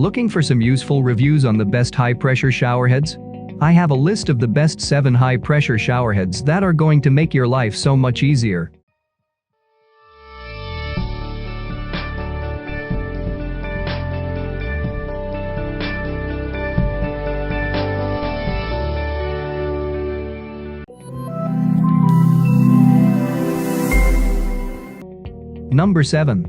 Looking for some useful reviews on the best high-pressure showerheads? I have a list of the best 7 high-pressure showerheads that are going to make your life so much easier. Number 7.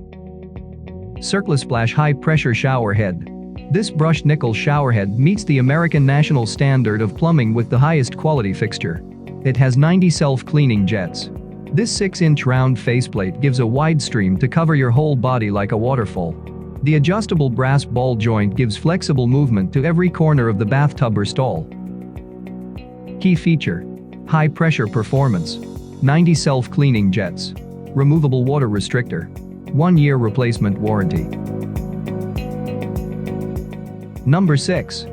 Circlesplash High-Pressure Showerhead. This brushed nickel showerhead meets the American national standard of plumbing with the highest quality fixture. It has 90 self-cleaning jets. This 6-inch round faceplate gives a wide stream to cover your whole body like a waterfall. The adjustable brass ball joint gives flexible movement to every corner of the bathtub or stall. Key feature: high-pressure performance, 90 self-cleaning jets, removable water restrictor, 1-year replacement warranty. Number 6.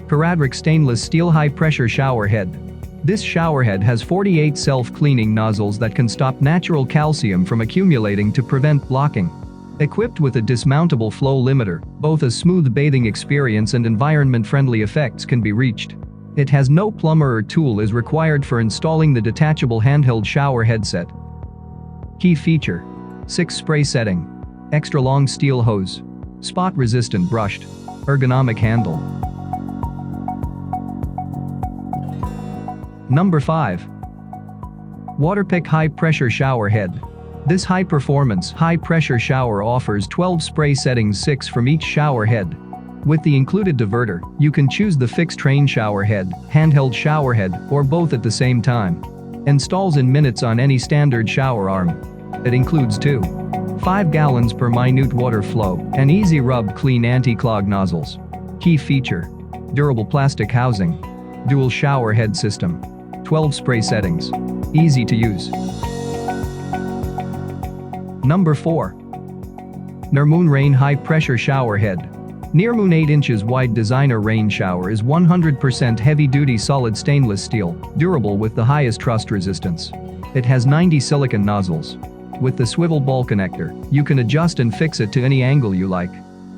Couradric Stainless Steel High-Pressure Showerhead. This showerhead has 48 self-cleaning nozzles that can stop natural calcium from accumulating to prevent blocking. Equipped with a dismountable flow limiter, both a smooth bathing experience and environment-friendly effects can be reached. It has no plumber or tool is required for installing the detachable handheld shower headset. Key feature: 6 spray setting, extra long steel hose, spot-resistant brushed, ergonomic handle. Number 5. Waterpik High-Pressure Showerhead. This high-performance, high-pressure shower offers 12 spray settings, 6 from each shower head. With the included diverter, you can choose the fixed train shower head, handheld shower head, or both at the same time. Installs in minutes on any standard shower arm. It includes 5 gallons per minute water flow and easy rub clean anti-clog nozzles. Key feature: durable plastic housing, dual shower head system, 12 spray settings, easy to use. Number 4. Nearmoon Rain High-Pressure Showerhead. Nearmoon 8 inches wide designer rain shower is 100% heavy-duty solid stainless steel, durable with the highest trust resistance. It has 90 silicone nozzles. With the swivel ball connector, you can adjust and fix it to any angle you like.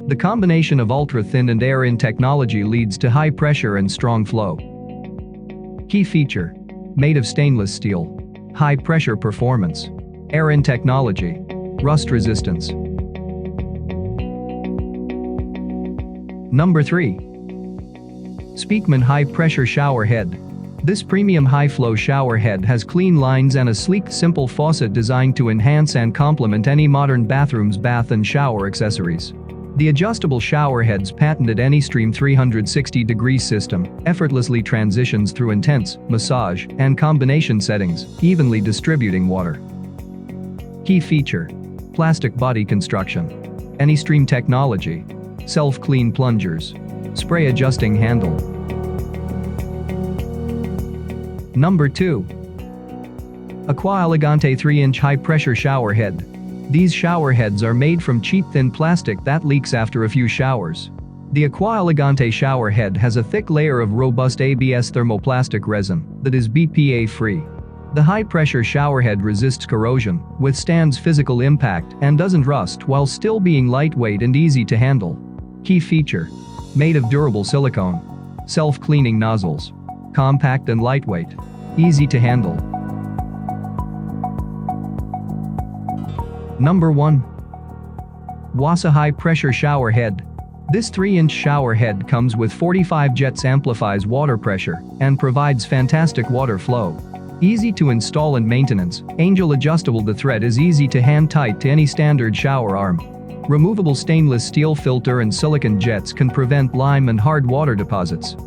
The combination of ultra-thin and air-in technology leads to high pressure and strong flow. Key feature: made of stainless steel, high pressure performance, air-in technology, rust resistance. Number 3. Speakman High-Pressure Showerhead. This premium high-flow shower head has clean lines and a sleek, simple faucet designed to enhance and complement any modern bathroom's bath and shower accessories. The adjustable shower head's patented AnyStream 360-degree system effortlessly transitions through intense, massage, and combination settings, evenly distributing water. Key feature: plastic body construction, AnyStream technology, self-clean plungers, spray adjusting handle. Number 2. Aqua Elegante 3-inch high-pressure shower head. These shower heads are made from cheap thin plastic that leaks after a few showers. The Aqua Elegante shower head has a thick layer of robust ABS thermoplastic resin that is BPA-free. The high-pressure shower head resists corrosion, withstands physical impact, and doesn't rust while still being lightweight and easy to handle. Key feature: made of durable silicone, self-cleaning nozzles, compact and lightweight, easy to handle. Number 1. Wassa High-Pressure Shower Head. This 3-inch shower head comes with 45 jets, amplifies water pressure, and provides fantastic water flow. Easy to install and maintenance, Angel adjustable. The thread is easy to hand tight to any standard shower arm. Removable stainless steel filter and silicone jets can prevent lime and hard water deposits.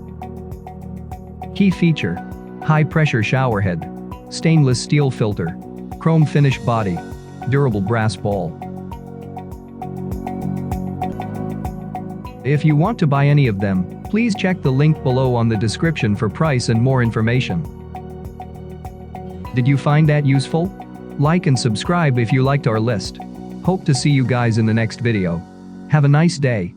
Key feature: high-pressure shower head, stainless steel filter, chrome finish body, durable brass ball. If you want to buy any of them, please check the link below on the description for price and more information. Did you find that useful? Like and subscribe if you liked our list. Hope to see you guys in the next video. Have a nice day.